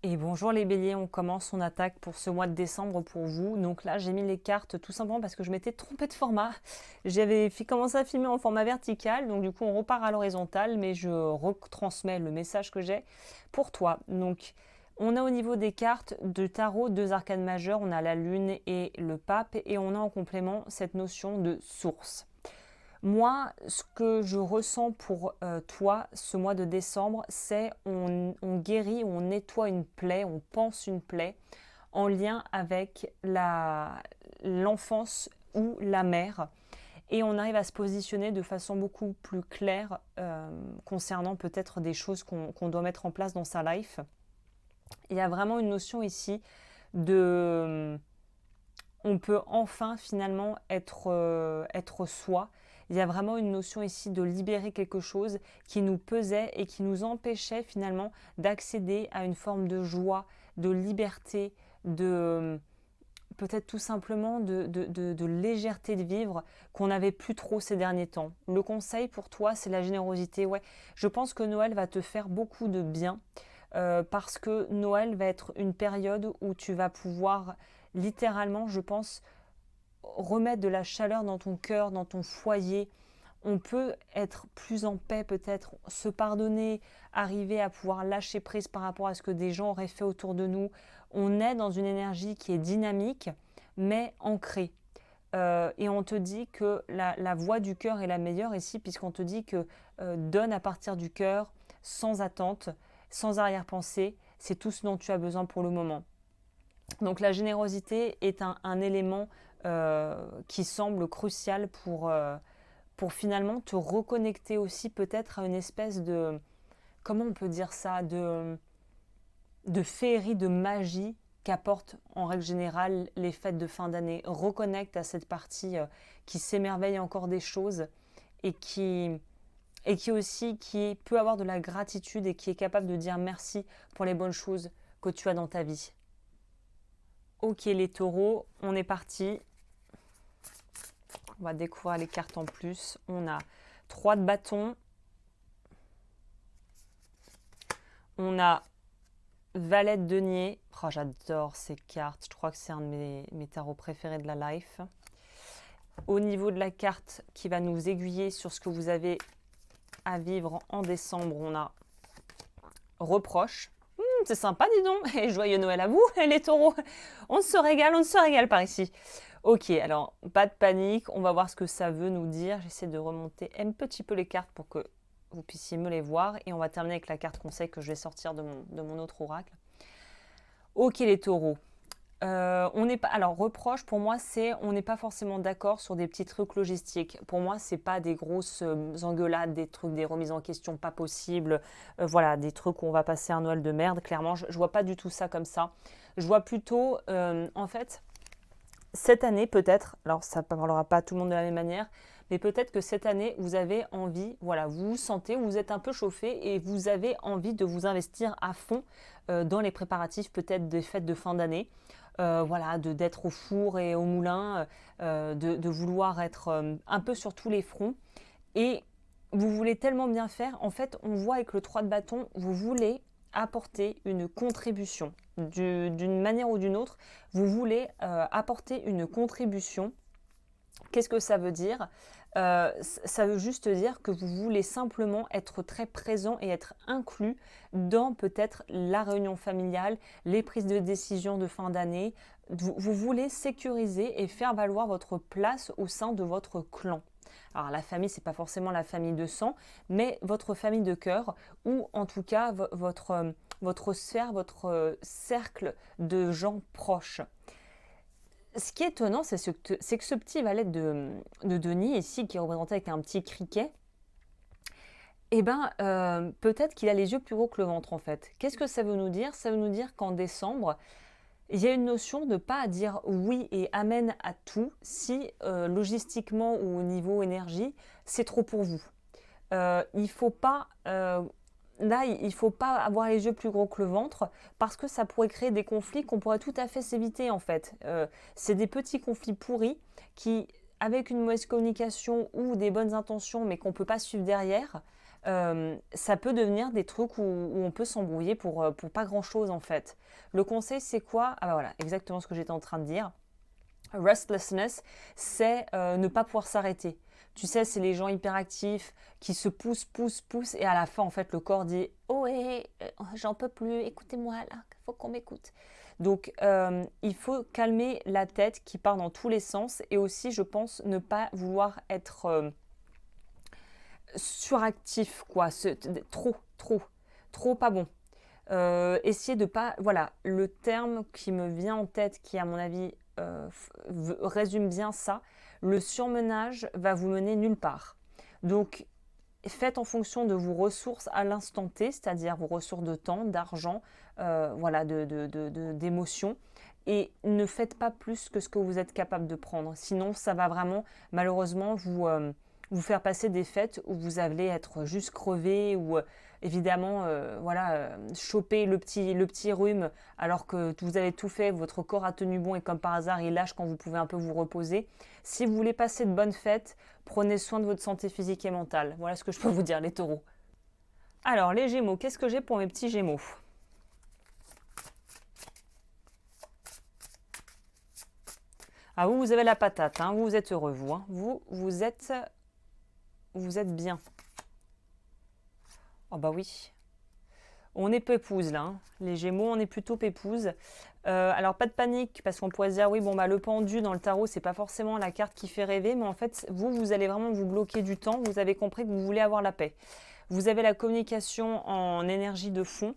Et bonjour les béliers, on commence, on attaque pour ce mois de décembre pour vous. Donc là, j'ai mis les cartes tout simplement parce que je m'étais trompée de format. J'avais commencé à filmer en format vertical, donc du coup on repart à l'horizontale, mais je retransmets le message que j'ai pour toi. Donc on a au niveau des cartes de tarot deux arcanes majeures, on a la lune et le pape, et on a en complément cette notion de source. Moi, ce que je ressens pour toi ce mois de décembre, c'est on guérit, on nettoie une plaie, on pense une plaie en lien avec l'enfance ou la mère. Et on arrive à se positionner de façon beaucoup plus claire concernant peut-être des choses qu'on doit mettre en place dans sa life. Il y a vraiment une notion ici de on peut enfin finalement être soi. Il y a vraiment une notion ici de libérer quelque chose qui nous pesait et qui nous empêchait finalement d'accéder à une forme de joie, de liberté, de peut-être tout simplement de légèreté de vivre qu'on n'avait plus trop ces derniers temps. Le conseil pour toi, c'est la générosité. Ouais, je pense que Noël va te faire beaucoup de bien parce que Noël va être une période où tu vas pouvoir littéralement, je pense, remettre de la chaleur dans ton cœur, dans ton foyer. On peut être plus en paix peut-être, se pardonner, arriver à pouvoir lâcher prise par rapport à ce que des gens auraient fait autour de nous. On est dans une énergie qui est dynamique, mais ancrée. Et on te dit que la voix du cœur est la meilleure ici, puisqu'on te dit que donne à partir du cœur, sans attente, sans arrière-pensée. C'est tout ce dont tu as besoin pour le moment. Donc la générosité est un élément qui semble crucial pour finalement te reconnecter aussi peut-être à une espèce de, comment on peut dire ça, de féerie, de magie qu'apportent en règle générale les fêtes de fin d'année. Reconnecte à cette partie qui s'émerveille encore des choses et qui aussi qui peut avoir de la gratitude et qui est capable de dire merci pour les bonnes choses que tu as dans ta vie. Ok les taureaux, on est parti. On va découvrir les cartes en plus. On a 3 de bâton. On a valet de denier. Oh, j'adore ces cartes. Je crois que c'est un de mes tarots préférés de la life. Au niveau de la carte qui va nous aiguiller sur ce que vous avez à vivre en décembre, on a reproche. C'est sympa, dis donc. Et joyeux Noël à vous, les taureaux. On se régale par ici. Ok, alors pas de panique, on va voir ce que ça veut nous dire. J'essaie de remonter un petit peu les cartes pour que vous puissiez me les voir. Et on va terminer avec la carte conseil que je vais sortir de mon autre oracle. Ok les taureaux. On n'est pas. Alors reproche pour moi c'est on n'est pas forcément d'accord sur des petits trucs logistiques. Pour moi c'est pas des grosses engueulades, des trucs, des remises en question pas possibles. Voilà des trucs où on va passer un Noël de merde. Clairement je vois pas du tout ça comme ça. Je vois plutôt en fait cette année peut-être. Alors ça ne parlera pas à tout le monde de la même manière. Mais peut-être que cette année, vous avez envie, voilà, vous vous sentez, vous êtes un peu chauffé et vous avez envie de vous investir à fond dans les préparatifs peut-être des fêtes de fin d'année. Voilà, d'être au four et au moulin, de vouloir être un peu sur tous les fronts. Et vous voulez tellement bien faire, en fait, on voit avec le 3 de bâton, vous voulez apporter une contribution. D'une manière ou d'une autre, vous voulez apporter une contribution. Qu'est-ce que ça veut dire Ça veut juste dire que vous voulez simplement être très présent et être inclus dans peut-être la réunion familiale, les prises de décision de fin d'année. Vous voulez sécuriser et faire valoir votre place au sein de votre clan. Alors la famille, c'est pas forcément la famille de sang, mais votre famille de cœur ou en tout cas votre sphère, votre cercle de gens proches. Ce qui est étonnant, c'est que ce petit valet de Denis ici, qui est représenté avec un petit criquet, eh ben, peut-être qu'il a les yeux plus gros que le ventre en fait. Qu'est-ce que ça veut nous dire? Ça veut nous dire qu'en décembre, il y a une notion de ne pas dire oui et amen à tout si logistiquement ou au niveau énergie, c'est trop pour vous. Il faut pas là, il ne faut pas avoir les yeux plus gros que le ventre parce que ça pourrait créer des conflits qu'on pourrait tout à fait s'éviter en fait. C'est des petits conflits pourris qui, avec une mauvaise communication ou des bonnes intentions mais qu'on ne peut pas suivre derrière, ça peut devenir des trucs où on peut s'embrouiller pour pas grand-chose en fait. Le conseil, c'est quoi? Ah bah voilà, exactement ce que j'étais en train de dire. Restlessness, c'est ne pas pouvoir s'arrêter. Tu sais, c'est les gens hyperactifs qui se poussent, poussent, poussent, et à la fin, en fait, le corps dit oh, j'en peux plus, écoutez-moi là, il faut qu'on m'écoute. Donc, il faut calmer la tête qui part dans tous les sens, et aussi, je pense, ne pas vouloir être suractif, quoi, trop pas bon. Essayer de pas. Voilà, le terme qui me vient en tête, qui à mon avis résume bien ça, le surmenage va vous mener nulle part. Donc, faites en fonction de vos ressources à l'instant T, c'est-à-dire vos ressources de temps, d'argent, voilà, d'émotions. Et ne faites pas plus que ce que vous êtes capable de prendre. Sinon, ça va vraiment, malheureusement, vous faire passer des fêtes où vous allez être juste crevé ou évidemment voilà, choper le petit rhume alors que vous avez tout fait, votre corps a tenu bon et comme par hasard il lâche quand vous pouvez un peu vous reposer. Si vous voulez passer de bonnes fêtes, prenez soin de votre santé physique et mentale. Voilà ce que je peux vous dire les taureaux. Alors les gémeaux, qu'est-ce que j'ai pour mes petits gémeaux? Ah vous avez la patate, hein, vous êtes heureux vous. Hein. Vous êtes bien. Oh bah oui. On est pépouze là, hein. Les gémeaux, on est plutôt pépouze. Alors pas de panique, parce qu'on pourrait se dire, oui, bon bah le pendu dans le tarot, c'est pas forcément la carte qui fait rêver, mais en fait, vous allez vraiment vous bloquer du temps, vous avez compris que vous voulez avoir la paix. Vous avez la communication en énergie de fond.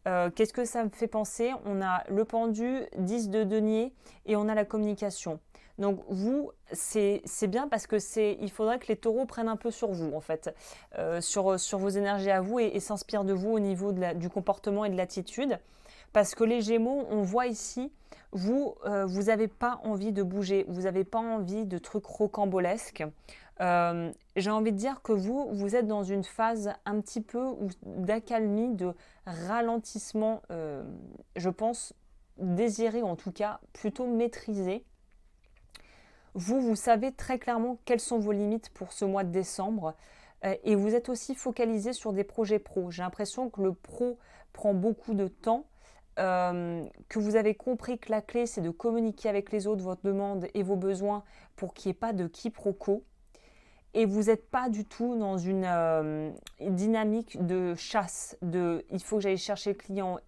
Qu'est-ce que ça me fait penser? On a le pendu, 10 de denier, et on a la communication. Donc vous, c'est bien parce que il faudrait que les taureaux prennent un peu sur vous en fait, sur vos énergies à vous et s'inspirent de vous au niveau du comportement et de l'attitude. Parce que les gémeaux, on voit ici, vous n'avez pas envie de bouger, vous n'avez pas envie de trucs rocambolesques. J'ai envie de dire que vous êtes dans une phase un petit peu d'accalmie, de ralentissement, je pense, désiré, en tout cas plutôt maîtrisé. Vous savez très clairement quelles sont vos limites pour ce mois de décembre et vous êtes aussi focalisé sur des projets pro. J'ai l'impression que le pro prend beaucoup de temps, que vous avez compris que la clé c'est de communiquer avec les autres votre demande et vos besoins pour qu'il n'y ait pas de quiproquo. Et vous n'êtes pas du tout dans une dynamique de chasse, il faut que j'aille chercher le client,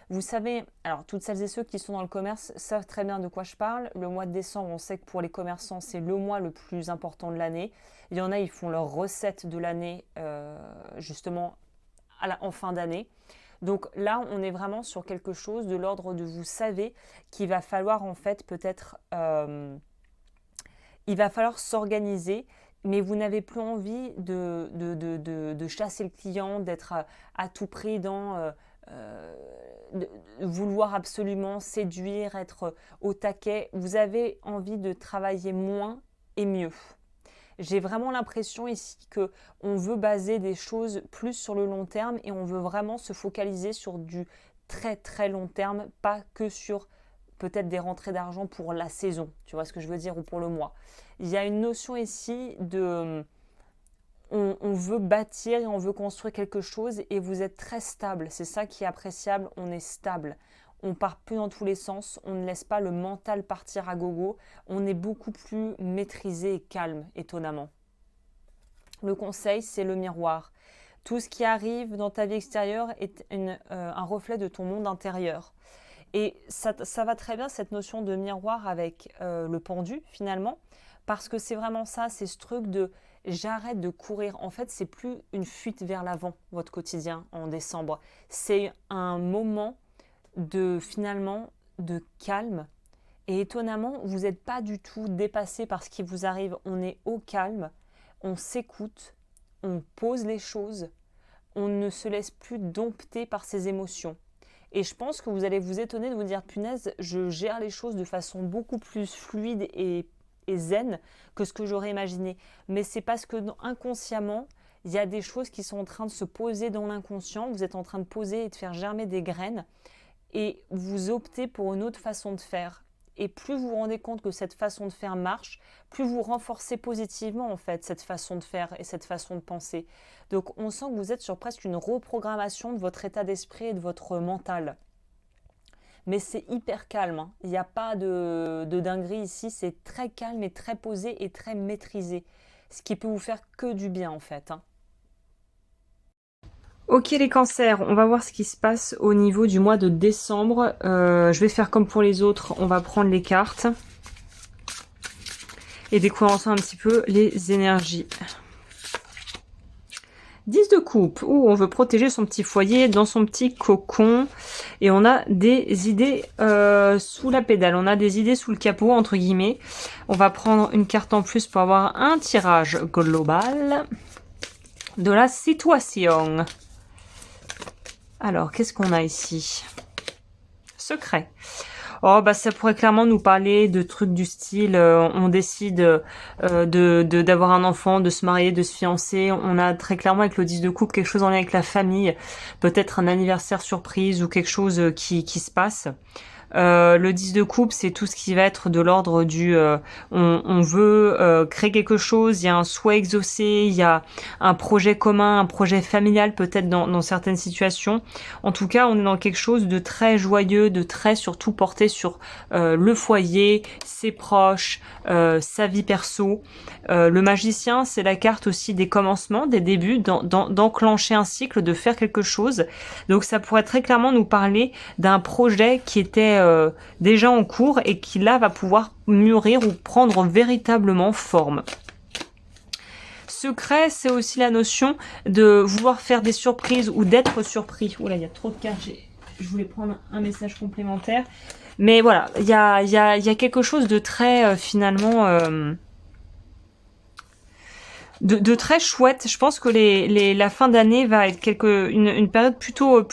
Vous savez, alors toutes celles et ceux qui sont dans le commerce savent très bien de quoi je parle. Le mois de décembre, on sait que pour les commerçants, c'est le mois le plus important de l'année. Il y en a, ils font leur recette de l'année justement en fin d'année. Donc là, on est vraiment sur quelque chose de l'ordre de vous savez qu'il va falloir en fait peut-être... il va falloir s'organiser, mais vous n'avez plus envie de chasser le client, d'être à tout prix de vouloir absolument séduire, être au taquet. Vous avez envie de travailler moins et mieux. J'ai vraiment l'impression ici que on veut baser des choses plus sur le long terme et on veut vraiment se focaliser sur du très très long terme, pas que sur peut-être des rentrées d'argent pour la saison, tu vois ce que je veux dire, ou pour le mois. Il y a une notion ici de... On veut bâtir et on veut construire quelque chose et vous êtes très stable. C'est ça qui est appréciable, on est stable. On part plus dans tous les sens, on ne laisse pas le mental partir à gogo. On est beaucoup plus maîtrisé et calme, étonnamment. Le conseil, c'est le miroir. Tout ce qui arrive dans ta vie extérieure est un reflet de ton monde intérieur. Et ça va très bien cette notion de miroir avec le pendu finalement, parce que c'est vraiment ça, c'est ce truc de j'arrête de courir. En fait, c'est plus une fuite vers l'avant, votre quotidien en décembre. C'est un moment finalement de calme. Et étonnamment, vous n'êtes pas du tout dépassé par ce qui vous arrive. On est au calme, on s'écoute, on pose les choses, on ne se laisse plus dompter par ses émotions. Et je pense que vous allez vous étonner de vous dire, punaise, je gère les choses de façon beaucoup plus fluide et zen que ce que j'aurais imaginé. Mais c'est parce que inconsciemment, il y a des choses qui sont en train de se poser dans l'inconscient. Vous êtes en train de poser et de faire germer des graines. Et vous optez pour une autre façon de faire. et plus vous vous rendez compte que cette façon de faire marche, plus vous renforcez positivement en fait cette façon de faire et cette façon de penser. Donc on sent que vous êtes sur presque une reprogrammation de votre état d'esprit et de votre mental. Mais c'est hyper calme, hein. Il n'y a pas de dinguerie ici, c'est très calme et très posé et très maîtrisé. Ce qui peut vous faire que du bien en fait, hein. Ok les cancers, on va voir ce qui se passe au niveau du mois de décembre. Je vais faire comme pour les autres, on va prendre les cartes et découvrir ensemble un petit peu les énergies. 10 de coupe, où on veut protéger son petit foyer dans son petit cocon. Et on a des idées sous la pédale, on a des idées sous le capot, entre guillemets. On va prendre une carte en plus pour avoir un tirage global de la situation. Alors, qu'est-ce qu'on a ici? Secret. Oh, bah ça pourrait clairement nous parler de trucs du style, on décide d'avoir un enfant, de se marier, de se fiancer. On a très clairement avec le 10 de coupe quelque chose en lien avec la famille, peut-être un anniversaire surprise ou quelque chose qui se passe. Le 10 de coupe, c'est tout ce qui va être de l'ordre du on veut créer quelque chose, il y a un souhait exaucé, il y a un projet commun, un projet familial peut-être dans certaines situations. En tout cas, on est dans quelque chose de très joyeux, de très surtout porté sur le foyer, ses proches, sa vie perso. Le magicien, c'est la carte aussi des commencements, des débuts, d'enclencher un cycle, de faire quelque chose. Donc ça pourrait très clairement nous parler d'un projet qui était déjà en cours et qui là va pouvoir mûrir ou prendre véritablement forme. Secret, c'est aussi la notion de vouloir faire des surprises ou d'être surpris. Oula, il y a trop de cartes, je voulais prendre un message complémentaire. Mais voilà, il y a quelque chose de très finalement de très chouette. Je pense que la fin d'année va être une période plutôt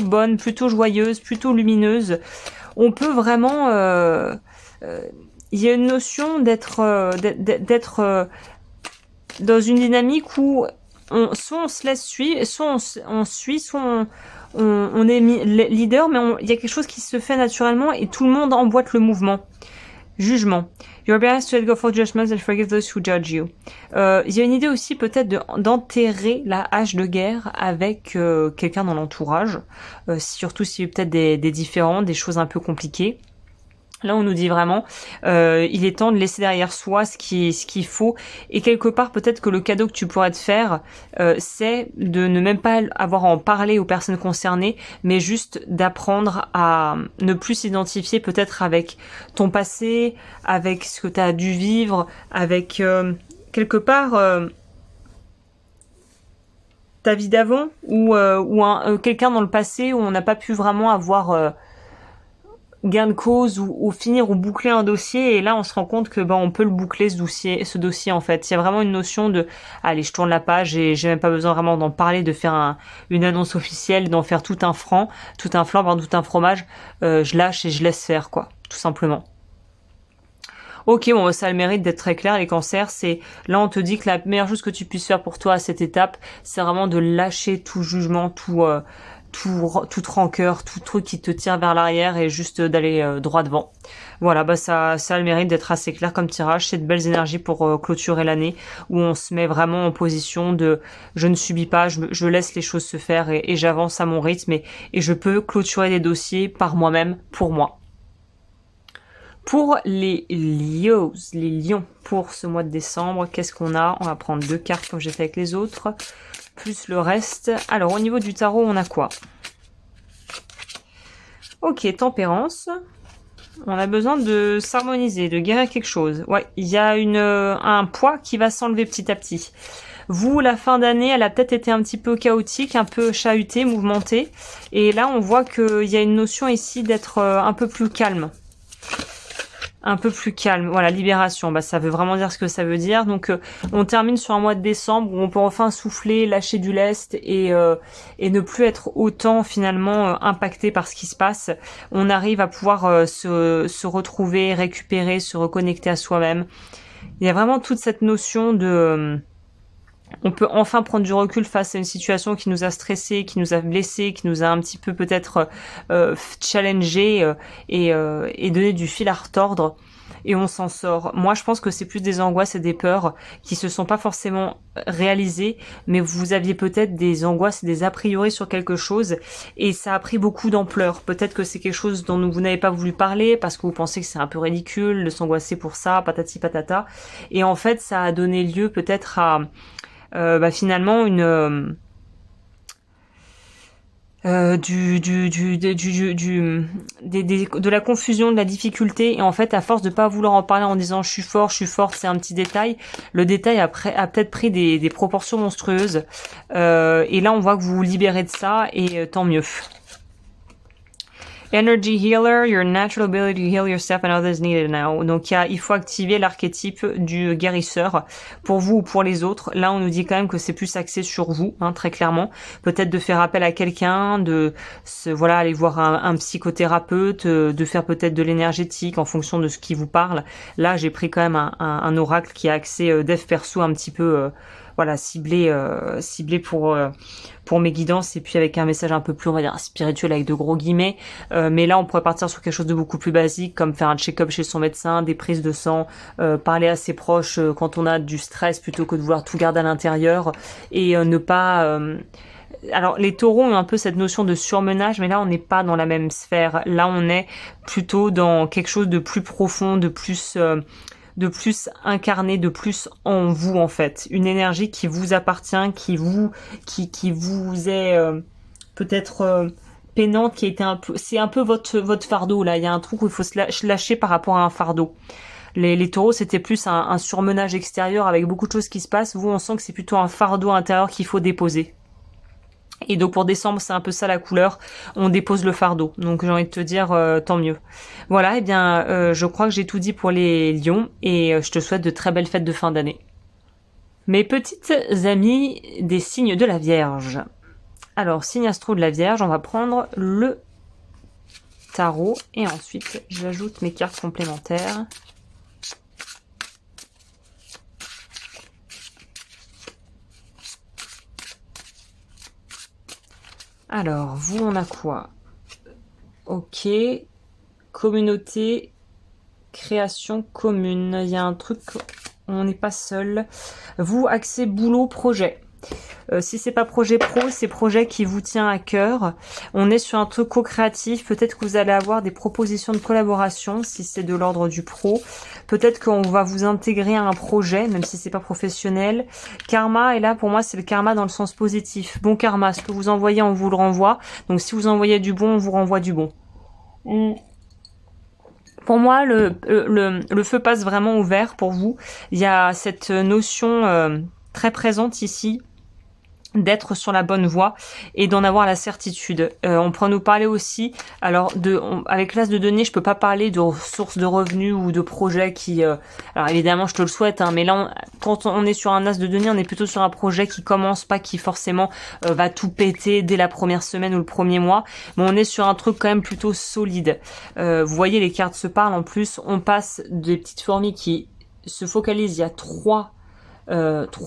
bonne, plutôt joyeuse, plutôt lumineuse. On peut vraiment il y a une notion d'être dans une dynamique où soit on se laisse suivre, soit on suit, soit on est leader, mais il y a quelque chose qui se fait naturellement et tout le monde emboîte le mouvement. Jugement. You're best to let go for judgments and forgive those who judge you. Il y a une idée aussi peut-être d'enterrer la hache de guerre avec quelqu'un dans l'entourage, surtout s'il y a peut-être des différends, des choses un peu compliquées. Là, on nous dit vraiment, il est temps de laisser derrière soi ce qu'il faut. Et quelque part, peut-être que le cadeau que tu pourrais te faire, c'est de ne même pas avoir à en parler aux personnes concernées, mais juste d'apprendre à ne plus s'identifier peut-être avec ton passé, avec ce que tu as dû vivre, avec quelque part ta vie d'avant ou quelqu'un dans le passé où on n'a pas pu vraiment avoir gain de cause ou finir ou boucler un dossier et là on se rend compte que on peut le boucler ce dossier en fait. Il y a vraiment une notion de allez, je tourne la page et j'ai même pas besoin vraiment d'en parler, de faire une annonce officielle, d'en faire tout un flan, tout un fromage. Je lâche et je laisse faire quoi, tout simplement. Ok, bon, ça a le mérite d'être très clair, les cancers, c'est, là, on te dit que la meilleure chose que tu puisses faire pour toi à cette étape, c'est vraiment de lâcher tout jugement, toute rancœur, tout truc qui te tire vers l'arrière et juste d'aller droit devant. Voilà, ça a le mérite d'être assez clair comme tirage. C'est de belles énergies pour clôturer l'année où on se met vraiment en position de je ne subis pas, je laisse les choses se faire et j'avance à mon rythme et je peux clôturer des dossiers par moi-même, pour moi. Pour les lions, pour ce mois de décembre, qu'est-ce qu'on a? On va prendre 2 cartes comme j'ai fait avec les autres, plus le reste. Alors, au niveau du tarot, on a quoi? Ok, tempérance. On a besoin de s'harmoniser, de guérir quelque chose. Ouais, il y a un poids qui va s'enlever petit à petit. Vous, la fin d'année, elle a peut-être été un petit peu chaotique, un peu chahutée, mouvementée. Et là, on voit qu'il y a une notion ici d'être un peu plus calme. Un peu plus calme, voilà, libération, ça veut vraiment dire ce que ça veut dire. Donc on termine sur un mois de décembre où on peut enfin souffler, lâcher du lest et ne plus être autant finalement impacté par ce qui se passe. On arrive à pouvoir se retrouver, récupérer, se reconnecter à soi-même. Il y a vraiment toute cette notion On peut enfin prendre du recul face à une situation qui nous a stressé, qui nous a blessé, qui nous a un petit peu peut-être challengé et donné du fil à retordre. Et on s'en sort. Moi, je pense que c'est plus des angoisses et des peurs qui se sont pas forcément réalisées, mais vous aviez peut-être des angoisses et des a priori sur quelque chose, et ça a pris beaucoup d'ampleur. Peut-être que c'est quelque chose dont vous n'avez pas voulu parler, parce que vous pensez que c'est un peu ridicule de s'angoisser pour ça, patati patata. Et en fait, ça a donné lieu peut-être à finalement une... de la confusion, de la difficulté, et en fait à force de pas vouloir en parler en disant je suis forte, c'est un petit détail, le détail a peut-être pris des proportions monstrueuses, et là on voit que vous vous libérez de ça, et tant mieux. Energy healer, your natural ability to heal yourself and others needed now. Donc il faut activer l'archétype du guérisseur pour vous ou pour les autres. Là on nous dit quand même que c'est plus axé sur vous, hein, très clairement. Peut-être de faire appel à quelqu'un, aller voir un psychothérapeute, de faire peut-être de l'énergétique en fonction de ce qui vous parle. Là j'ai pris quand même un oracle qui a axé dev perso un petit peu ciblé pour mes guidances, et puis avec un message un peu plus, on va dire, spirituel avec de gros guillemets. Mais là, on pourrait partir sur quelque chose de beaucoup plus basique, comme faire un check-up chez son médecin, des prises de sang, parler à ses proches quand on a du stress plutôt que de vouloir tout garder à l'intérieur, et ne pas... Alors, les taureaux ont un peu cette notion de surmenage, mais là, on n'est pas dans la même sphère. Là, on est plutôt dans quelque chose de plus profond, de plus incarné, de plus en vous, en fait. Une énergie qui vous appartient, qui vous est peut-être peinante, qui a été un peu... C'est un peu votre fardeau, là. Il y a un truc où il faut se lâcher par rapport à un fardeau. Les taureaux, c'était plus un surmenage extérieur avec beaucoup de choses qui se passent. Vous, on sent que c'est plutôt un fardeau intérieur qu'il faut déposer. Et donc pour décembre, c'est un peu ça la couleur, on dépose le fardeau. Donc j'ai envie de te dire, tant mieux. Voilà, et bien je crois que j'ai tout dit pour les lions, et je te souhaite de très belles fêtes de fin d'année. Mes petites amies des signes de la Vierge. Alors, signe astro de la Vierge, on va prendre le tarot, et ensuite j'ajoute mes cartes complémentaires. Alors, vous, on a quoi? Ok. Communauté, création commune. Il y a un truc, on n'est pas seul. Vous, accès boulot, projet. Si c'est pas projet pro, c'est projet qui vous tient à cœur. On est sur un truc co-créatif. Peut-être que vous allez avoir des propositions de collaboration si c'est de l'ordre du pro. Peut-être qu'on va vous intégrer à un projet, même si c'est pas professionnel. Karma, et là pour moi c'est le karma dans le sens positif. Bon karma, ce que vous envoyez, on vous le renvoie. Donc si vous envoyez du bon, on vous renvoie du bon. Pour moi, le feu passe vraiment au vert pour vous. Il y a cette notion très présente ici d'être sur la bonne voie et d'en avoir la certitude. On pourra nous parler aussi, alors avec l'as de denier, je peux pas parler de sources de revenus ou de projets qui... alors évidemment, je te le souhaite, hein, mais là, quand on est sur un as de denier, on est plutôt sur un projet qui commence pas, qui forcément va tout péter dès la première semaine ou le premier mois, mais on est sur un truc quand même plutôt solide. Vous voyez, les cartes se parlent, en plus, on passe des petites fourmis qui se focalisent, il y a trois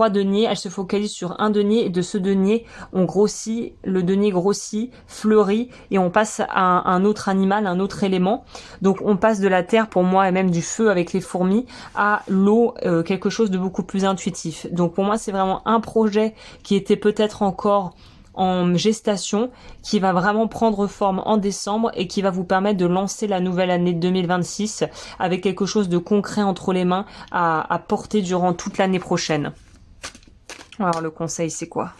deniers, elle se focalise sur un denier, et de ce denier on grossit, le denier grossit, fleurit, et on passe à un autre animal, un autre élément. Donc on passe de la terre, pour moi, et même du feu avec les fourmis, à l'eau, quelque chose de beaucoup plus intuitif. Donc pour moi c'est vraiment un projet qui était peut-être encore en gestation, qui va vraiment prendre forme en décembre et qui va vous permettre de lancer la nouvelle année 2026 avec quelque chose de concret entre les mains à porter durant toute l'année prochaine. Alors le conseil, c'est quoi ?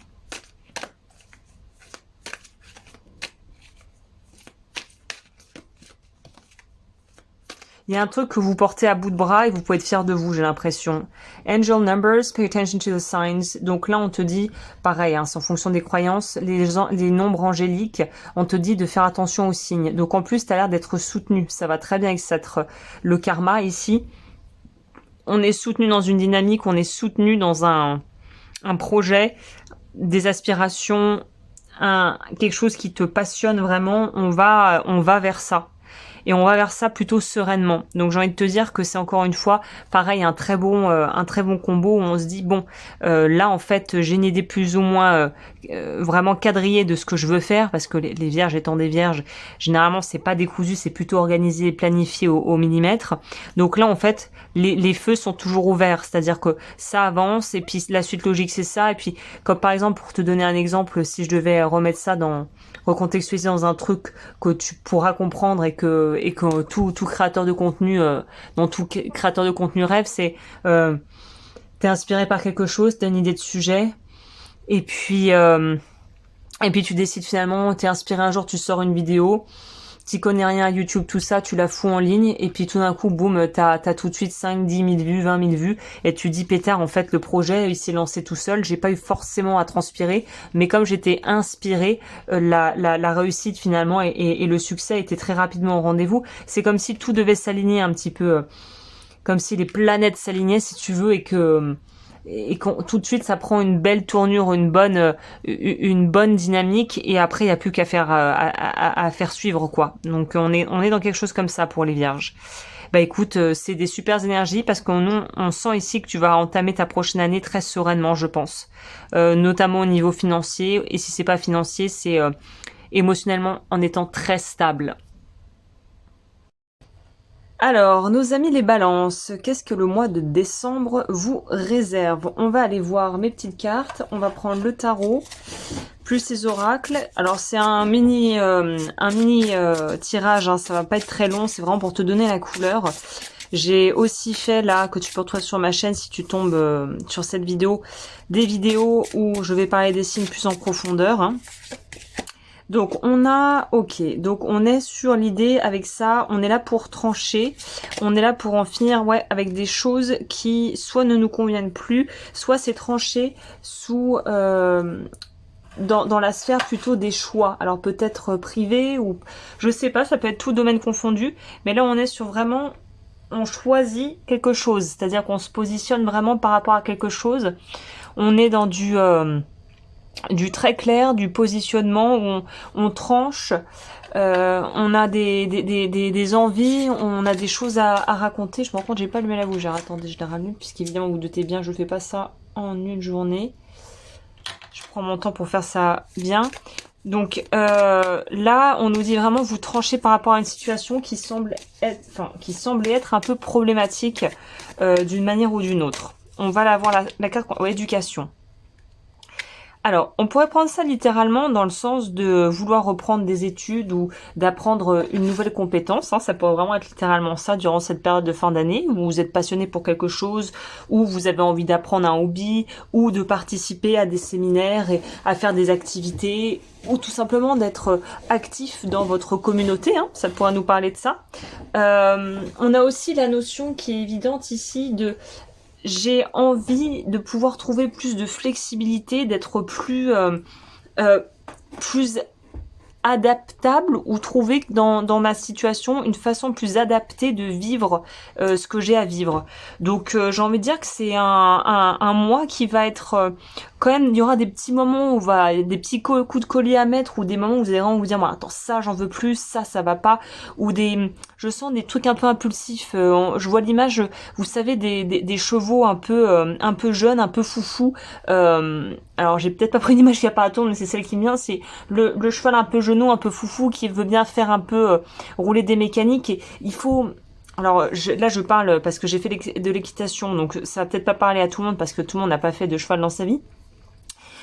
Il y a un truc que vous portez à bout de bras et vous pouvez être fier de vous, j'ai l'impression. Angel numbers, pay attention to the signs. Donc là, on te dit, pareil, hein, c'est en fonction des croyances, les nombres angéliques, on te dit de faire attention aux signes. Donc en plus, tu as l'air d'être soutenu. Ça va très bien avec le karma ici. On est soutenu dans une dynamique, on est soutenu dans un projet, des aspirations, quelque chose qui te passionne vraiment. On va vers ça. et on va vers ça plutôt sereinement. Donc j'ai envie de te dire que c'est encore une fois pareil un très bon combo où on se dit bon là en fait j'ai une idée plus ou moins vraiment quadrillée de ce que je veux faire, parce que les vierges étant des vierges, généralement c'est pas décousu, c'est plutôt organisé et planifié au millimètre. Donc là en fait les feux sont toujours ouverts, c'est-à-dire que ça avance et puis la suite logique c'est ça, et puis comme par exemple pour te donner un exemple, si je devais remettre ça recontextualiser dans un truc que tu pourras comprendre et que tout créateur de contenu dont tout créateur de contenu rêve, c'est t'es inspiré par quelque chose, t'as une idée de sujet et puis tu décides finalement, t'es inspiré un jour, tu sors une vidéo, t'y connais rien à YouTube, tout ça, tu la fous en ligne, et puis tout d'un coup, boum, t'as tout de suite 5, 10 000 vues, 20 000 vues, et tu dis, pétard, en fait, le projet, il s'est lancé tout seul, j'ai pas eu forcément à transpirer, mais comme j'étais inspirée, la réussite finalement et le succès était très rapidement au rendez-vous. C'est comme si tout devait s'aligner un petit peu, comme si les planètes s'alignaient, si tu veux, et tout de suite ça prend une belle tournure, une bonne dynamique, et après il y a plus qu'à faire à faire suivre quoi. Donc on est dans quelque chose comme ça pour les vierges. Bah écoute, c'est des super énergies parce qu'on sent ici que tu vas entamer ta prochaine année très sereinement, je pense, notamment au niveau financier, et si c'est pas financier, c'est émotionnellement en étant très stable. Alors, nos amis les balances, qu'est-ce que le mois de décembre vous réserve? On va aller voir mes petites cartes, on va prendre le tarot, plus les oracles. Alors c'est un mini tirage, hein, ça va pas être très long, c'est vraiment pour te donner la couleur. J'ai aussi fait là, que tu peux retrouver sur ma chaîne si tu tombes sur cette vidéo, des vidéos où je vais parler des signes plus en profondeur, hein. Donc on est sur l'idée avec ça, on est là pour trancher, on est là pour en finir avec des choses qui soit ne nous conviennent plus, soit c'est tranché sous dans la sphère plutôt des choix. Alors peut-être privé ou je sais pas, ça peut être tout domaine confondu, mais là on est sur vraiment on choisit quelque chose, c'est-à-dire qu'on se positionne vraiment par rapport à quelque chose. On est dans du très clair, du positionnement où on tranche, on a des envies, on a des choses à raconter. Je me rends compte, j'ai pas allumé la bougière. Attendez, je la rallume, puisqu'évidemment, vous doutez bien, je fais pas ça en une journée. Je prends mon temps pour faire ça bien. Donc là, on nous dit vraiment, vous tranchez par rapport à une situation qui semblait être un peu problématique d'une manière ou d'une autre. On va voir la carte éducation. Alors, on pourrait prendre ça littéralement dans le sens de vouloir reprendre des études ou d'apprendre une nouvelle compétence, hein. Ça pourrait vraiment être littéralement ça durant cette période de fin d'année où vous êtes passionné pour quelque chose, ou vous avez envie d'apprendre un hobby, ou de participer à des séminaires et à faire des activités, ou tout simplement d'être actif dans votre communauté, hein. Ça pourrait nous parler de ça. On a aussi la notion qui est évidente ici de j'ai envie de pouvoir trouver plus de flexibilité, d'être plus adaptable, ou trouver dans ma situation une façon plus adaptée de vivre ce que j'ai à vivre. Donc j'ai envie de dire que c'est un mois qui va être quand même, il y aura des petits moments où des petits coups de collier à mettre, ou des moments où vous allez vraiment vous dire, bon, attends, ça j'en veux plus, ça va pas, ou je sens des trucs un peu impulsifs. Je vois l'image, vous savez, des chevaux un peu jeunes, un peu foufou. Alors j'ai peut-être pas pris une image qui va pas attendre, mais c'est celle qui me vient, c'est le cheval un peu genou, un peu foufou, qui veut bien faire un peu rouler des mécaniques, et il faut... Alors là je parle parce que j'ai fait de l'équitation, donc ça va peut-être pas parler à tout le monde parce que tout le monde n'a pas fait de cheval dans sa vie.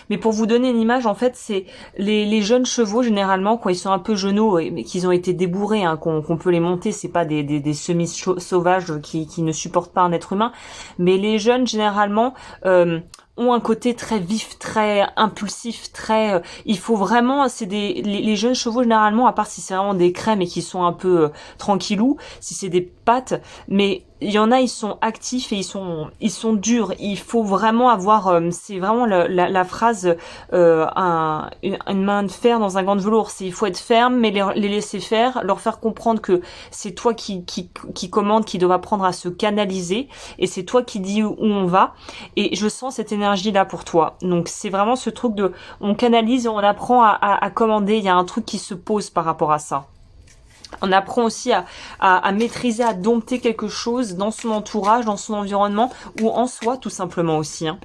Mais pour vous donner une image, en fait, c'est les jeunes chevaux, généralement, quand ils sont un peu genoux, mais qu'ils ont été débourrés, hein, qu'on peut les monter, c'est pas des semis-sauvages qui ne supportent pas un être humain. Mais les jeunes, généralement, ont un côté très vif, très impulsif, très... il faut vraiment... c'est les jeunes chevaux, généralement, à part si c'est vraiment des crèmes et qui sont un peu tranquillous, si c'est des pattes, mais... il y en a, ils sont actifs et ils sont durs. Il faut vraiment avoir, c'est vraiment la phrase, une main de fer dans un gant de velours. C'est il faut être ferme, mais les laisser faire, leur faire comprendre que c'est toi qui commande, qui doit apprendre à se canaliser, et c'est toi qui dis où on va. Et je sens cette énergie là pour toi. Donc c'est vraiment ce truc de, on canalise, on apprend à commander. Il y a un truc qui se pose par rapport à ça. On apprend aussi à maîtriser, à dompter quelque chose dans son entourage, dans son environnement ou en soi tout simplement aussi. Hein.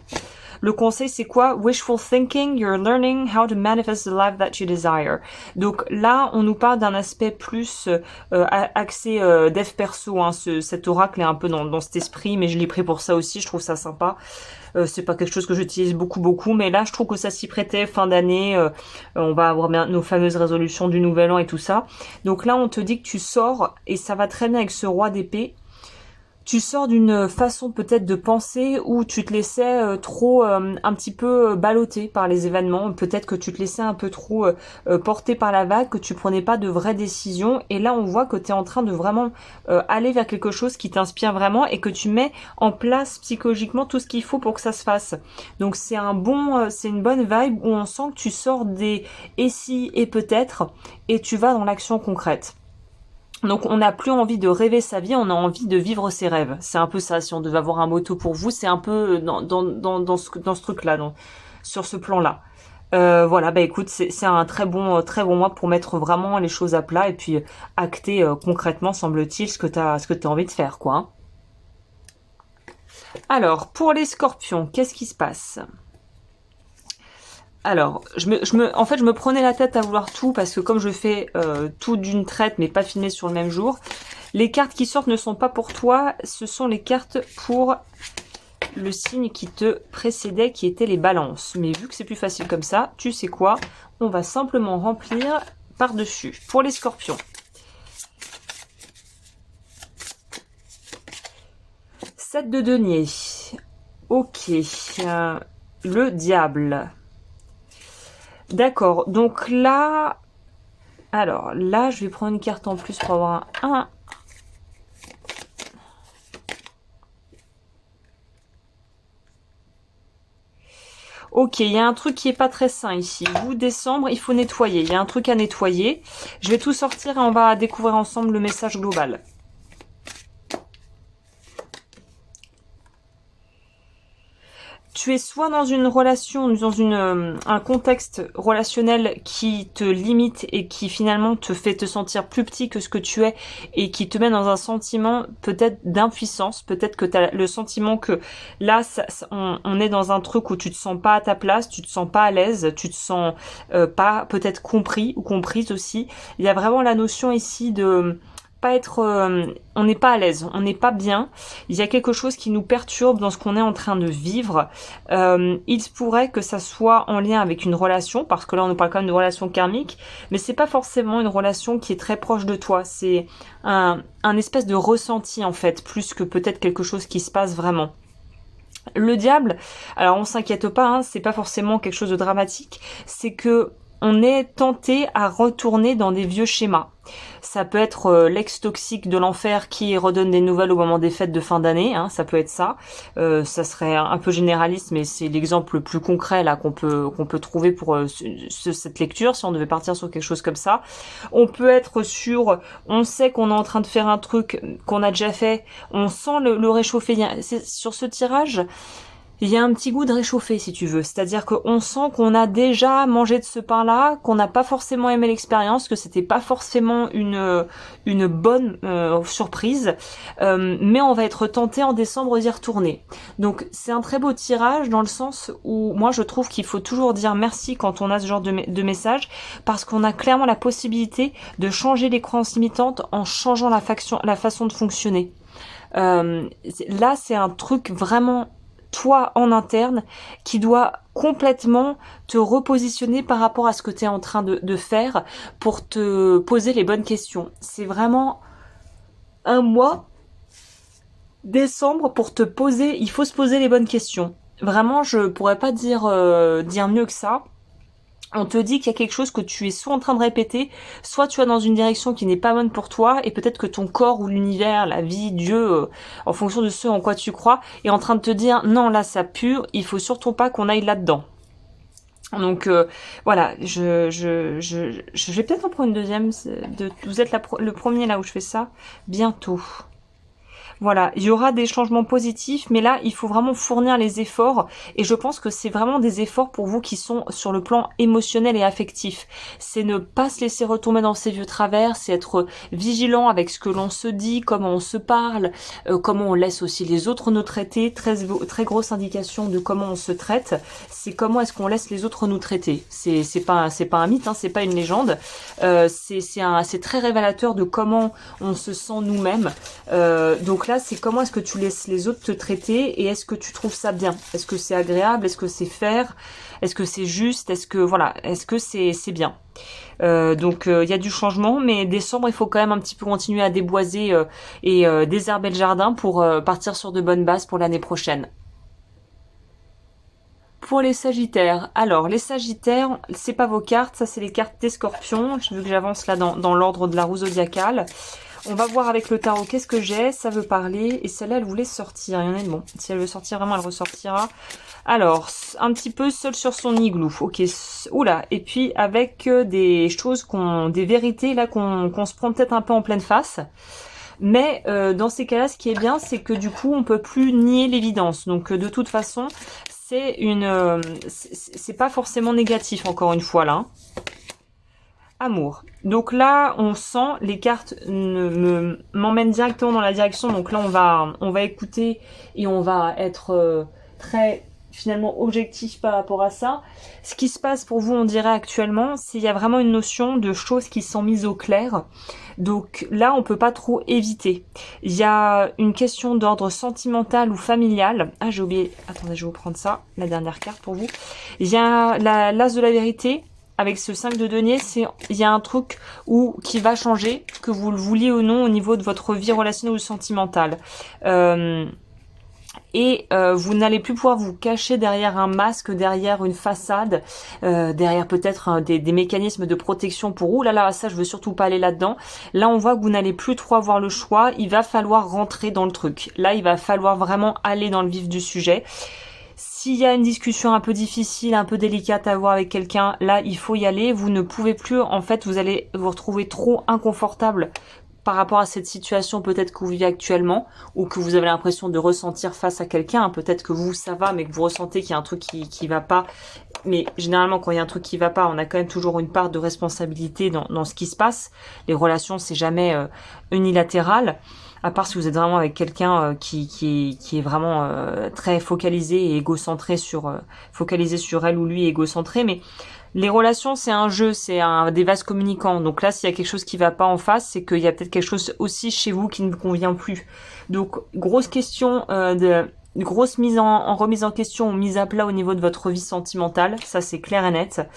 Le conseil, c'est quoi? Wishful thinking, you're learning how to manifest the life that you desire. Donc là, on nous parle d'un aspect plus axé dev perso. Hein. Cet oracle est un peu dans cet esprit, mais je l'ai pris pour ça aussi, je trouve ça sympa. C'est pas quelque chose que j'utilise beaucoup, mais là, je trouve que ça s'y prêtait. Fin d'année, on va avoir nos fameuses résolutions du nouvel an et tout ça. Donc là, on te dit que tu sors, et ça va très bien avec ce roi d'épée. Tu sors d'une façon peut-être de penser où tu te laissais trop un petit peu balloter par les événements, peut-être que tu te laissais un peu trop porter par la vague, que tu prenais pas de vraies décisions, et là on voit que tu es en train de vraiment aller vers quelque chose qui t'inspire vraiment et que tu mets en place psychologiquement tout ce qu'il faut pour que ça se fasse. Donc c'est une bonne vibe où on sent que tu sors des et si et peut-être et tu vas dans l'action concrète. Donc on n'a plus envie de rêver sa vie, on a envie de vivre ses rêves. C'est un peu ça, si on devait avoir un motto pour vous, c'est un peu dans ce truc-là, sur ce plan-là. Voilà, bah écoute, c'est un très bon mois pour mettre vraiment les choses à plat et puis acter concrètement, semble-t-il, ce que t'as envie de faire, quoi. Hein. Alors, pour les scorpions, qu'est-ce qui se passe ? Alors, en fait, je me prenais la tête à vouloir tout parce que comme je fais tout d'une traite mais pas filmé sur le même jour, les cartes qui sortent ne sont pas pour toi, ce sont les cartes pour le signe qui te précédait, qui était les balances. Mais vu que c'est plus facile comme ça, tu sais quoi? On va simplement remplir par-dessus. Pour les scorpions. Sept de denier. Ok. Le diable. D'accord, donc là, alors là, je vais prendre une carte en plus pour avoir un. Ok, il y a un truc qui est pas très sain ici. Vous, décembre, il faut nettoyer. Il y a un truc à nettoyer. Je vais tout sortir et on va découvrir ensemble le message global. Tu es soit dans une relation, dans un contexte relationnel qui te limite et qui finalement te fait te sentir plus petit que ce que tu es et qui te met dans un sentiment peut-être d'impuissance, peut-être que tu as le sentiment que là on est dans un truc où tu te sens pas à ta place, tu te sens pas à l'aise, tu te sens pas peut-être compris ou comprise aussi. Il y a vraiment la notion ici de pas être, on n'est pas à l'aise, on n'est pas bien, il y a quelque chose qui nous perturbe dans ce qu'on est en train de vivre. Il se pourrait que ça soit en lien avec une relation, parce que là on nous parle quand même de relation karmique, mais c'est pas forcément une relation qui est très proche de toi, c'est un espèce de ressenti en fait, plus que peut-être quelque chose qui se passe vraiment. Le diable, alors on s'inquiète pas, hein, c'est pas forcément quelque chose de dramatique, c'est que on est tenté à retourner dans des vieux schémas. Ça peut être l'ex toxique de l'enfer qui redonne des nouvelles au moment des fêtes de fin d'année, hein, ça peut être ça. Ça serait un peu généraliste, mais c'est l'exemple le plus concret là qu'on peut trouver pour cette lecture, si on devait partir sur quelque chose comme ça. On peut être sur, on sait qu'on est en train de faire un truc qu'on a déjà fait, on sent le réchauffer. Sur ce tirage, il y a un petit goût de réchauffé si tu veux, c'est-à-dire qu'on sent qu'on a déjà mangé de ce pain-là, qu'on n'a pas forcément aimé l'expérience, que c'était pas forcément une bonne surprise, mais on va être tenté en décembre d'y retourner. Donc c'est un très beau tirage dans le sens où moi je trouve qu'il faut toujours dire merci quand on a ce genre de message, parce qu'on a clairement la possibilité de changer les croyances limitantes en changeant la façon de fonctionner. Là c'est un truc vraiment toi en interne qui doit complètement te repositionner par rapport à ce que tu es en train de faire pour te poser les bonnes questions. C'est vraiment un mois décembre pour te poser, il faut se poser les bonnes questions. Vraiment, je pourrais pas dire mieux que ça. On te dit qu'il y a quelque chose que tu es soit en train de répéter, soit tu vas dans une direction qui n'est pas bonne pour toi, et peut-être que ton corps ou l'univers, la vie, Dieu, en fonction de ce en quoi tu crois, est en train de te dire non, là ça pue, il faut surtout pas qu'on aille là-dedans. Donc voilà, je vais peut-être en prendre une deuxième. Vous êtes le premier là où je fais ça. Bientôt. Voilà, il y aura des changements positifs, mais là, il faut vraiment fournir les efforts. Et je pense que c'est vraiment des efforts pour vous qui sont sur le plan émotionnel et affectif. C'est ne pas se laisser retomber dans ses vieux travers, c'est être vigilant avec ce que l'on se dit, comment on se parle, comment on laisse aussi les autres nous traiter. Très grosse indication de comment on se traite, c'est comment est-ce qu'on laisse les autres nous traiter. C'est pas un mythe, hein, c'est pas une légende. C'est très révélateur de comment on se sent nous-mêmes. Donc là, c'est comment est-ce que tu laisses les autres te traiter et est-ce que tu trouves ça bien? Est-ce que c'est agréable? Est-ce que c'est fair? Est-ce que c'est juste? Est-ce que c'est bien? Donc il y a du changement, mais décembre, il faut quand même un petit peu continuer à déboiser et désherber le jardin pour partir sur de bonnes bases pour l'année prochaine. Pour les Sagittaires, alors les Sagittaires, c'est pas vos cartes, ça c'est les cartes des Scorpions. Je veux que j'avance là dans l'ordre de la roue zodiacale. On va voir avec le tarot qu'est-ce que j'ai, ça veut parler, et celle-là elle voulait sortir, il y en a bon, si elle veut sortir vraiment elle ressortira. Alors, un petit peu seul sur son igloo, ok, oula, et puis avec des choses, des vérités là qu'on se prend peut-être un peu en pleine face. Mais dans ces cas-là, ce qui est bien, c'est que du coup, on peut plus nier l'évidence. Donc de toute façon, c'est pas forcément négatif encore une fois là. Amour. Donc là, on sent les cartes m'emmènent directement dans la direction. Donc là, on va écouter et on va être très finalement objectif par rapport à ça. Ce qui se passe pour vous, on dirait actuellement, c'est qu'il y a vraiment une notion de choses qui sont mises au clair. Donc là, on peut pas trop éviter. Il y a une question d'ordre sentimental ou familial. Ah, j'ai oublié. Attendez, je vais vous prendre ça, la dernière carte pour vous. Il y a l'as de la vérité. Avec ce 5 de denier, il y a un truc qui va changer, que vous le vouliez ou non, au niveau de votre vie relationnelle ou sentimentale. Vous n'allez plus pouvoir vous cacher derrière un masque, derrière une façade, derrière peut-être des mécanismes de protection pour ouh là là, ça je veux surtout pas aller là-dedans. Là on voit que vous n'allez plus trop avoir le choix, il va falloir rentrer dans le truc. Là il va falloir vraiment aller dans le vif du sujet. S'il y a une discussion un peu difficile, un peu délicate à avoir avec quelqu'un, là il faut y aller. Vous ne pouvez plus, en fait vous allez vous retrouver trop inconfortable par rapport à cette situation peut-être que vous vivez actuellement ou que vous avez l'impression de ressentir face à quelqu'un. Peut-être que vous ça va mais que vous ressentez qu'il y a un truc qui va pas. Mais généralement quand il y a un truc qui va pas, on a quand même toujours une part de responsabilité dans ce qui se passe. Les relations c'est jamais unilatéral. À part si vous êtes vraiment avec quelqu'un qui est vraiment très focalisé et égocentré focalisé sur elle ou lui, égocentré. Mais les relations, c'est un jeu, c'est des vases communicants. Donc là, s'il y a quelque chose qui va pas en face, c'est qu'il y a peut-être quelque chose aussi chez vous qui ne vous convient plus. Donc, grosse question grosse remise en question ou mise à plat au niveau de votre vie sentimentale. Ça, c'est clair et net.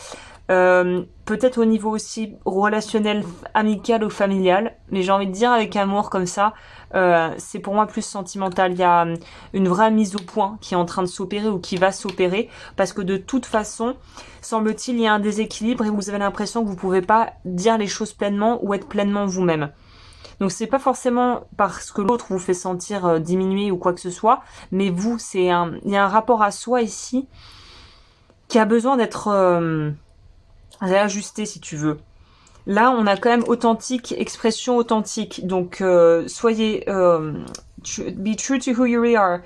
Peut-être au niveau aussi relationnel, amical ou familial, mais j'ai envie de dire avec amour comme ça, c'est pour moi plus sentimental. Il y a une vraie mise au point qui est en train de s'opérer ou qui va s'opérer, parce que de toute façon, semble-t-il, il y a un déséquilibre et vous avez l'impression que vous pouvez pas dire les choses pleinement ou être pleinement vous-même. Donc c'est pas forcément parce que l'autre vous fait sentir diminué ou quoi que ce soit, mais vous, il y a un rapport à soi ici qui a besoin d'être réajusté si tu veux. Là, on a quand même authentique, expression authentique. Donc, soyez be true to who you really are.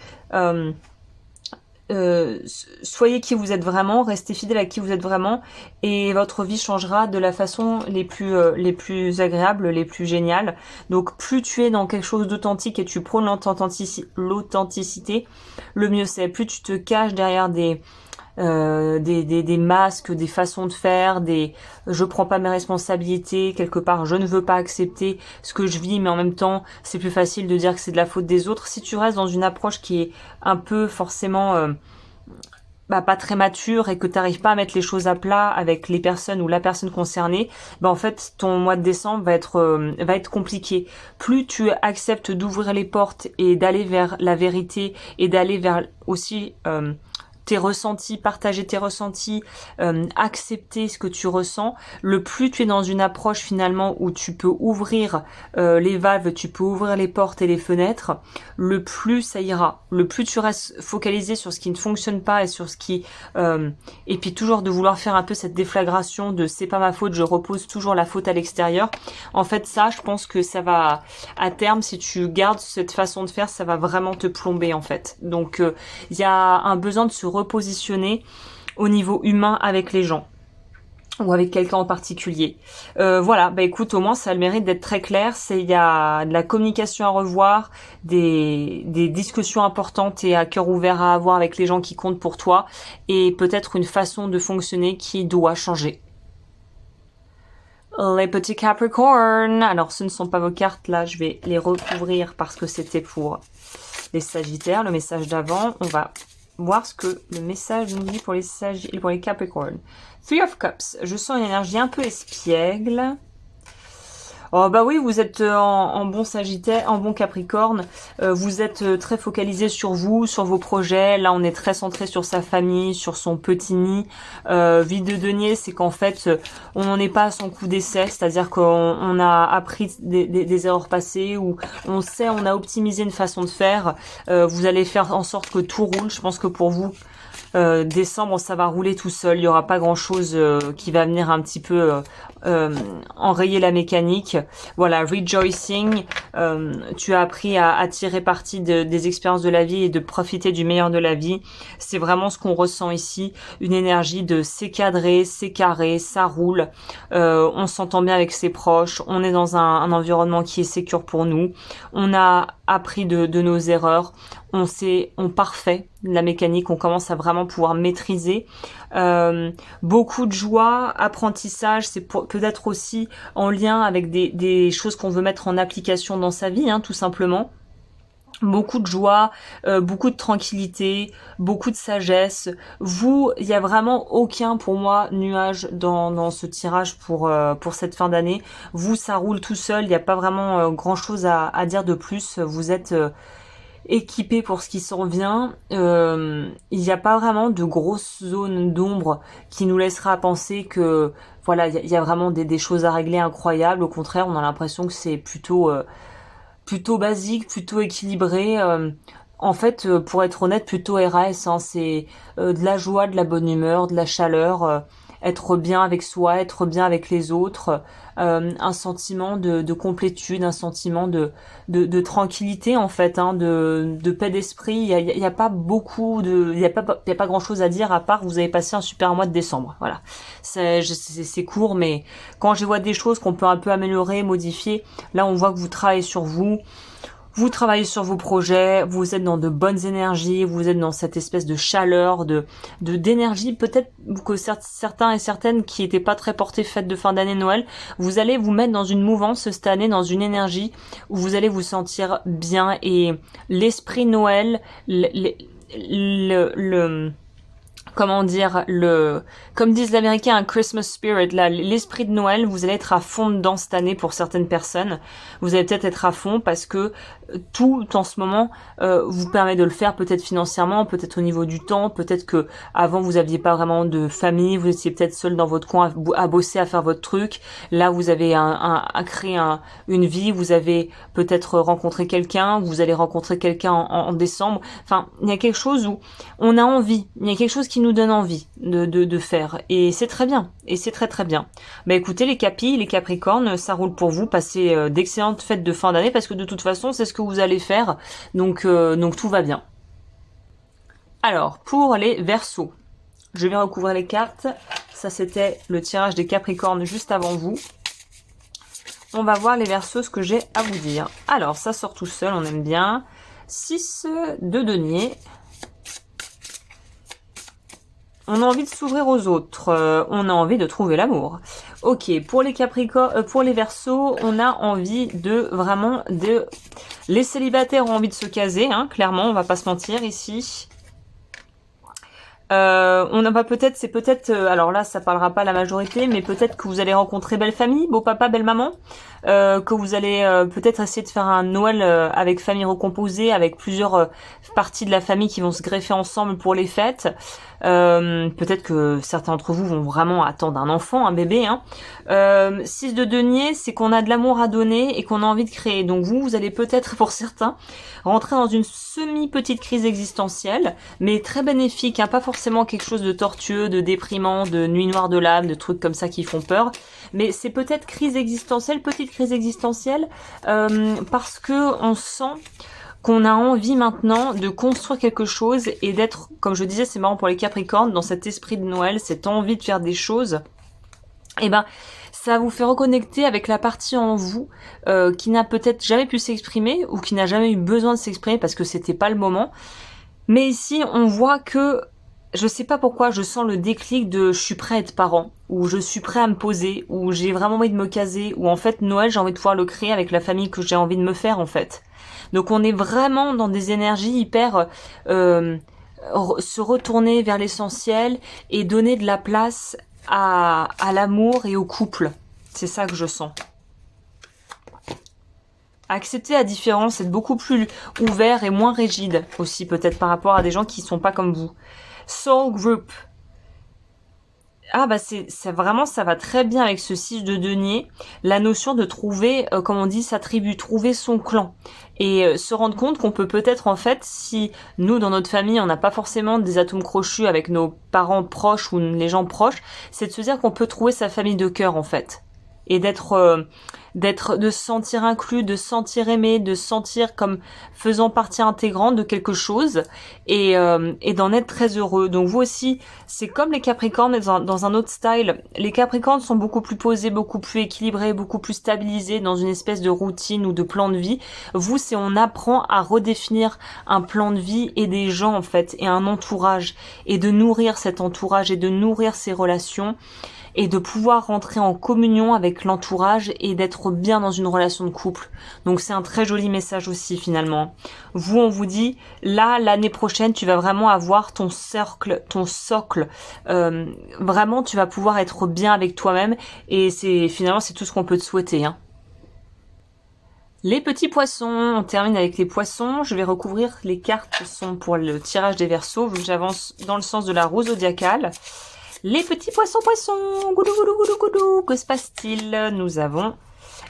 Soyez qui vous êtes vraiment, restez fidèle à qui vous êtes vraiment, et votre vie changera de la façon les plus agréables, les plus géniales. Donc, plus tu es dans quelque chose d'authentique et tu prônes l'authenticité, le mieux c'est. Plus tu te caches derrière des masques, des façons de faire, je prends pas mes responsabilités, quelque part je ne veux pas accepter ce que je vis, mais en même temps c'est plus facile de dire que c'est de la faute des autres. Si tu restes dans une approche qui est un peu forcément pas très mature et que tu n'arrives pas à mettre les choses à plat avec les personnes ou la personne concernée, en fait ton mois de décembre va être compliqué. Plus tu acceptes d'ouvrir les portes et d'aller vers la vérité et d'aller vers aussi tes ressentis, partager tes ressentis, accepter ce que tu ressens, le plus tu es dans une approche finalement où tu peux ouvrir les valves, tu peux ouvrir les portes et les fenêtres, le plus ça ira. Le plus tu restes focalisé sur ce qui ne fonctionne pas et sur ce qui... et puis toujours de vouloir faire un peu cette déflagration de c'est pas ma faute, je repose toujours la faute à l'extérieur. En fait ça, je pense que ça va, à terme, si tu gardes cette façon de faire, ça va vraiment te plomber en fait. Donc il y a un besoin de se repositionner au niveau humain avec les gens ou avec quelqu'un en particulier. Voilà, bah écoute, au moins ça a le mérite d'être très clair. Il y a de la communication à revoir, des discussions importantes et à cœur ouvert à avoir avec les gens qui comptent pour toi, et peut-être une façon de fonctionner qui doit changer. Les petits Capricornes, alors ce ne sont pas vos cartes là, je vais les recouvrir parce que c'était pour les Sagittaires, le message d'avant. On va voir ce que le message nous dit pour les Capricornes. Three of Cups, je sens une énergie un peu espiègle. Oh bah oui, vous êtes en bon Sagittaire, en bon Capricorne, vous êtes très focalisé sur vous, sur vos projets. Là, on est très centré sur sa famille, sur son petit nid. Vie de denier, c'est qu'en fait, on n'en est pas à son coup d'essai, c'est-à-dire qu'on a appris des erreurs passées, ou on sait, on a optimisé une façon de faire. Vous allez faire en sorte que tout roule. Je pense que pour vous, décembre, ça va rouler tout seul. Il n'y aura pas grand-chose qui va venir un petit peu enrayer la mécanique. Voilà, rejoicing. Tu as appris à tirer parti des expériences de la vie et de profiter du meilleur de la vie. C'est vraiment ce qu'on ressent ici. Une énergie de c'est cadré, c'est carré, ça roule. On s'entend bien avec ses proches. On est dans un environnement qui est sécure pour nous. On a appris de nos erreurs. On parfait la mécanique, on commence à vraiment pouvoir maîtriser. Beaucoup de joie, apprentissage, c'est peut-être aussi en lien avec des choses qu'on veut mettre en application dans sa vie, hein, tout simplement. Beaucoup de joie, beaucoup de tranquillité, beaucoup de sagesse. Vous, il n'y a vraiment aucun, pour moi, nuage dans ce tirage pour cette fin d'année. Vous, ça roule tout seul, il n'y a pas vraiment grand-chose à dire de plus. Vous êtes... équipé pour ce qui s'en vient. Il n'y a pas vraiment de grosses zones d'ombre qui nous laissera penser que voilà, il y a vraiment des choses à régler incroyables. Au contraire, on a l'impression que c'est plutôt basique, plutôt équilibré. En fait, pour être honnête, plutôt RAS, hein, c'est de la joie, de la bonne humeur, de la chaleur, être bien avec soi, être bien avec les autres, un sentiment de complétude, un sentiment de tranquillité en fait, hein, de paix d'esprit. Il y a pas beaucoup il y a pas grand chose à dire à part vous avez passé un super mois de décembre. Voilà, c'est court, mais quand je vois des choses qu'on peut un peu améliorer, modifier, là on voit que vous travaillez sur vous. Vous travaillez sur vos projets, vous êtes dans de bonnes énergies, vous êtes dans cette espèce de chaleur, d'énergie, peut-être que certains et certaines qui n'étaient pas très portés fête de fin d'année Noël, vous allez vous mettre dans une mouvance cette année, dans une énergie où vous allez vous sentir bien, et l'esprit Noël, comment dire, comme disent les Américains, un Christmas spirit, là, l'esprit de Noël, vous allez être à fond dedans cette année pour certaines personnes. Vous allez peut-être être à fond parce que tout en ce moment vous permet de le faire, peut-être financièrement, peut-être au niveau du temps, peut-être que avant vous aviez pas vraiment de famille, vous étiez peut-être seul dans votre coin à bosser, à faire votre truc. Là vous avez à créer une vie, vous avez peut-être rencontré quelqu'un, vous allez rencontrer quelqu'un en décembre. Enfin, il y a quelque chose où on a envie, il y a quelque chose qui nous donne envie de faire, et c'est très bien, et c'est très très bien. Bah écoutez les Capis, les Capricornes, ça roule pour vous, passez d'excellentes fêtes de fin d'année, parce que de toute façon c'est ce que vous allez faire, donc tout va bien. Alors pour les Verseaux, je vais recouvrir les cartes. Ça c'était le tirage des Capricornes juste avant vous. On va voir les Verseaux, ce que j'ai à vous dire. Alors ça sort tout seul, on aime bien. 6 de denier. On a envie de s'ouvrir aux autres, on a envie de trouver l'amour. Ok, pour les Capricornes, pour les Verseaux, on a envie les célibataires ont envie de se caser, hein, clairement, on va pas se mentir ici. On n'a pas peut-être, c'est peut-être, alors là ça parlera pas à la majorité, mais peut-être que vous allez rencontrer belle famille, beau papa, belle maman, que vous allez peut-être essayer de faire un Noël avec famille recomposée, avec plusieurs parties de la famille qui vont se greffer ensemble pour les fêtes. Peut-être que certains d'entre vous vont vraiment attendre un enfant, un bébé. 6 de denier, c'est qu'on a de l'amour à donner et qu'on a envie de créer. Donc vous allez peut-être, pour certains, rentrer dans une semi-petite crise existentielle, mais très bénéfique, pas forcément quelque chose de tortueux, de déprimant, de nuit noire de l'âme, de trucs comme ça qui font peur. Mais c'est peut-être crise existentielle, petite crise existentielle, parce que on sent qu'on a envie maintenant de construire quelque chose et d'être, comme je disais, c'est marrant pour les Capricornes, dans cet esprit de Noël, cette envie de faire des choses, et ben ça vous fait reconnecter avec la partie en vous qui n'a peut-être jamais pu s'exprimer ou qui n'a jamais eu besoin de s'exprimer parce que c'était pas le moment. Mais ici, on voit que je sais pas pourquoi, je sens le déclic de je suis prêt à être parent, ou je suis prêt à me poser, ou j'ai vraiment envie de me caser, ou en fait Noël j'ai envie de pouvoir le créer avec la famille que j'ai envie de me faire en fait. Donc on est vraiment dans des énergies hyper se retourner vers l'essentiel et donner de la place à l'amour et au couple. C'est ça que je sens. Accepter la différence, être beaucoup plus ouvert et moins rigide aussi peut-être par rapport à des gens qui sont pas comme vous. Soul Group. Ah bah c'est vraiment, ça va très bien avec ce 6 de denier, la notion de trouver, comme on dit, sa tribu, trouver son clan. Et se rendre compte qu'on peut peut-être en fait, si nous dans notre famille on n'a pas forcément des atomes crochus avec nos parents proches ou les gens proches, c'est de se dire qu'on peut trouver sa famille de cœur en fait. Et de se sentir inclus, de se sentir aimé, de se sentir comme faisant partie intégrante de quelque chose et d'en être très heureux. Donc vous aussi, c'est comme les Capricornes mais dans un autre style. Les Capricornes sont beaucoup plus posés, beaucoup plus équilibrés, beaucoup plus stabilisés dans une espèce de routine ou de plan de vie. Vous, c'est on apprend à redéfinir un plan de vie et des gens en fait et un entourage et de nourrir cet entourage et de nourrir ces relations et de pouvoir rentrer en communion avec l'entourage et d'être bien dans une relation de couple. Donc c'est un très joli message aussi finalement. Vous, on vous dit, là, l'année prochaine, tu vas vraiment avoir ton socle. Vraiment, tu vas pouvoir être bien avec toi-même et finalement, c'est tout ce qu'on peut te souhaiter. Les petits poissons, on termine avec les poissons. Je vais recouvrir les cartes sont pour le tirage des Verseaux, vu que j'avance dans le sens de la roue zodiacale. Les petits poissons, goudou, goudou, goudou, goudou, que se passe-t-il? Nous avons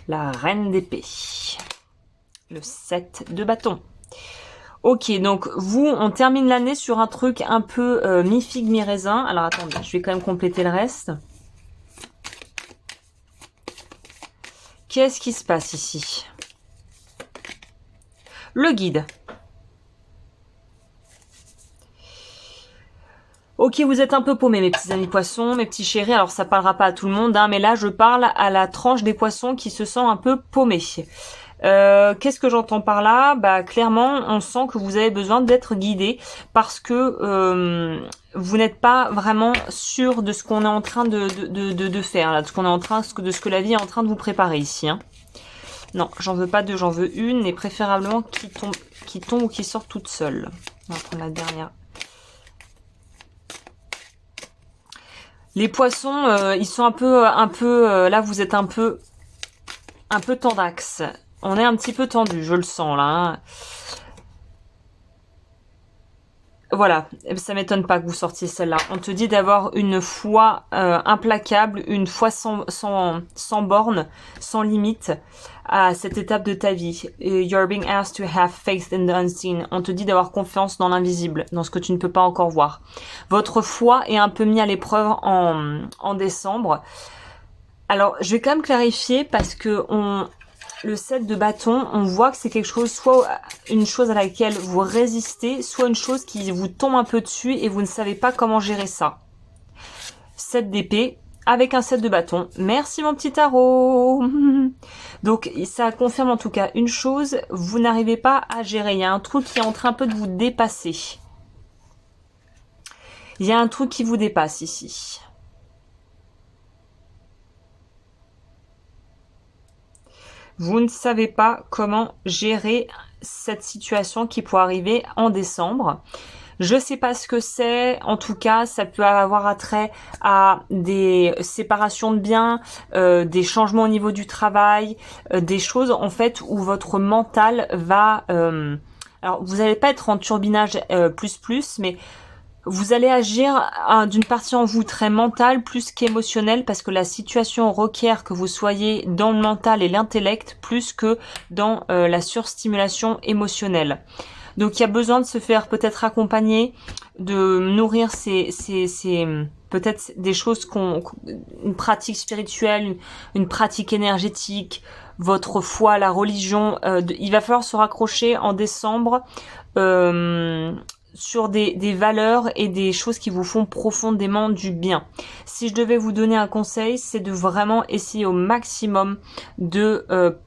la reine d'épée, le 7 de bâton. Ok, donc vous, on termine l'année sur un truc un peu mi-figue, mi-raisin. Alors attendez, je vais quand même compléter le reste. Qu'est-ce qui se passe ici? Le guide. Ok, vous êtes un peu paumés, mes petits amis poissons, mes petits chéris. Alors, ça parlera pas à tout le monde, mais là, je parle à la tranche des poissons qui se sent un peu paumés. Qu'est-ce que j'entends par là? Bah, clairement, on sent que vous avez besoin d'être guidé parce que vous n'êtes pas vraiment sûr de ce qu'on est en train de faire, là, de ce qu'on est en train, de ce que la vie est en train de vous préparer ici. Non, j'en veux pas deux, j'en veux une, et préférablement qui tombe ou qui sort toute seule. On va prendre la dernière. Les poissons, ils sont un peu, là vous êtes un peu tendax. On est un petit peu tendu, je le sens là. Voilà, ça m'étonne pas que vous sortiez celle-là. On te dit d'avoir une foi implacable, une foi sans borne, sans limite à cette étape de ta vie. You're being asked to have faith in the unseen. On te dit d'avoir confiance dans l'invisible, dans ce que tu ne peux pas encore voir. Votre foi est un peu mise à l'épreuve en décembre. Alors, je vais quand même clarifier parce que le 7 de bâton, on voit que c'est quelque chose, soit une chose à laquelle vous résistez, soit une chose qui vous tombe un peu dessus et vous ne savez pas comment gérer ça. 7 d'épée avec un 7 de bâton. Merci mon petit tarot. Donc ça confirme en tout cas une chose, vous n'arrivez pas à gérer. Il y a un truc qui est en train un peu de vous dépasser. Il y a un truc qui vous dépasse ici. Vous ne savez pas comment gérer cette situation qui pourrait arriver en décembre. Je sais pas ce que c'est, en tout cas ça peut avoir attrait à des séparations de biens, des changements au niveau du travail, des choses en fait où votre mental va... alors vous n'allez pas être en turbinage mais vous allez agir d'une partie en vous très mentale plus qu'émotionnelle parce que la situation requiert que vous soyez dans le mental et l'intellect plus que dans la surstimulation émotionnelle. Donc il y a besoin de se faire peut-être accompagner, de nourrir peut-être des choses une pratique spirituelle, une pratique énergétique, votre foi, la religion. Il va falloir se raccrocher en décembre sur des valeurs et des choses qui vous font profondément du bien. Si je devais vous donner un conseil, c'est de vraiment essayer au maximum de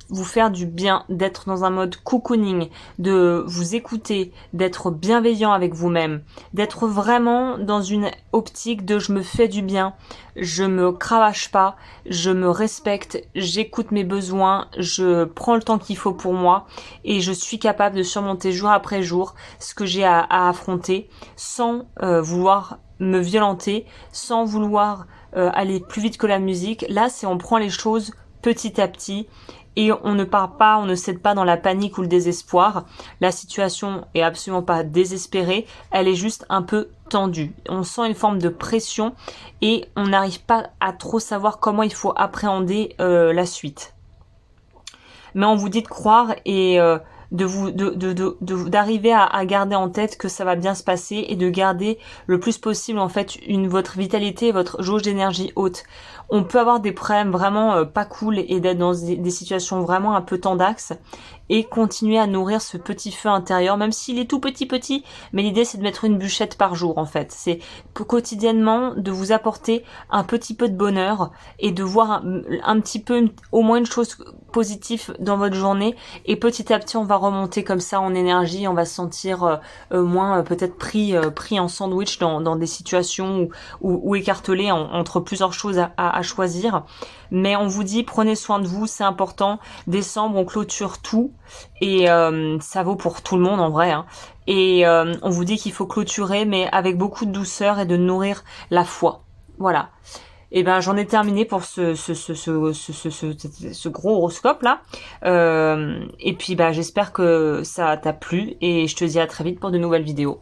vous faire du bien, d'être dans un mode cocooning, de vous écouter, d'être bienveillant avec vous-même, d'être vraiment dans une optique de je me fais du bien, je me cravache pas, je me respecte, j'écoute mes besoins, je prends le temps qu'il faut pour moi et je suis capable de surmonter jour après jour ce que j'ai à affronter sans vouloir me violenter, sans vouloir aller plus vite que la musique. Là, c'est on prend les choses petit à petit et on ne part pas, on ne cède pas dans la panique ou le désespoir. La situation est absolument pas désespérée, elle est juste un peu tendue. On sent une forme de pression et on n'arrive pas à trop savoir comment il faut appréhender la suite. Mais on vous dit de croire et d'arriver à garder en tête que ça va bien se passer et de garder le plus possible en fait votre vitalité et votre jauge d'énergie haute. On peut avoir des problèmes vraiment pas cool et d'être dans des situations vraiment un peu tendax et continuer à nourrir ce petit feu intérieur, même s'il est tout petit, mais l'idée c'est de mettre une bûchette par jour en fait. C'est quotidiennement de vous apporter un petit peu de bonheur et de voir un petit peu, au moins une chose positive dans votre journée et petit à petit on va remonter comme ça en énergie, on va se sentir moins peut-être pris en sandwich dans des situations ou écartelé entre plusieurs choses à choisir. Mais on vous dit prenez soin de vous, c'est important. Décembre on clôture tout et ça vaut pour tout le monde en vrai hein. Et on vous dit qu'il faut clôturer mais avec beaucoup de douceur et de nourrir la foi. Voilà. Et ben j'en ai terminé pour ce gros horoscope là. Et puis bah j'espère que ça t'a plu et je te dis à très vite pour de nouvelles vidéos.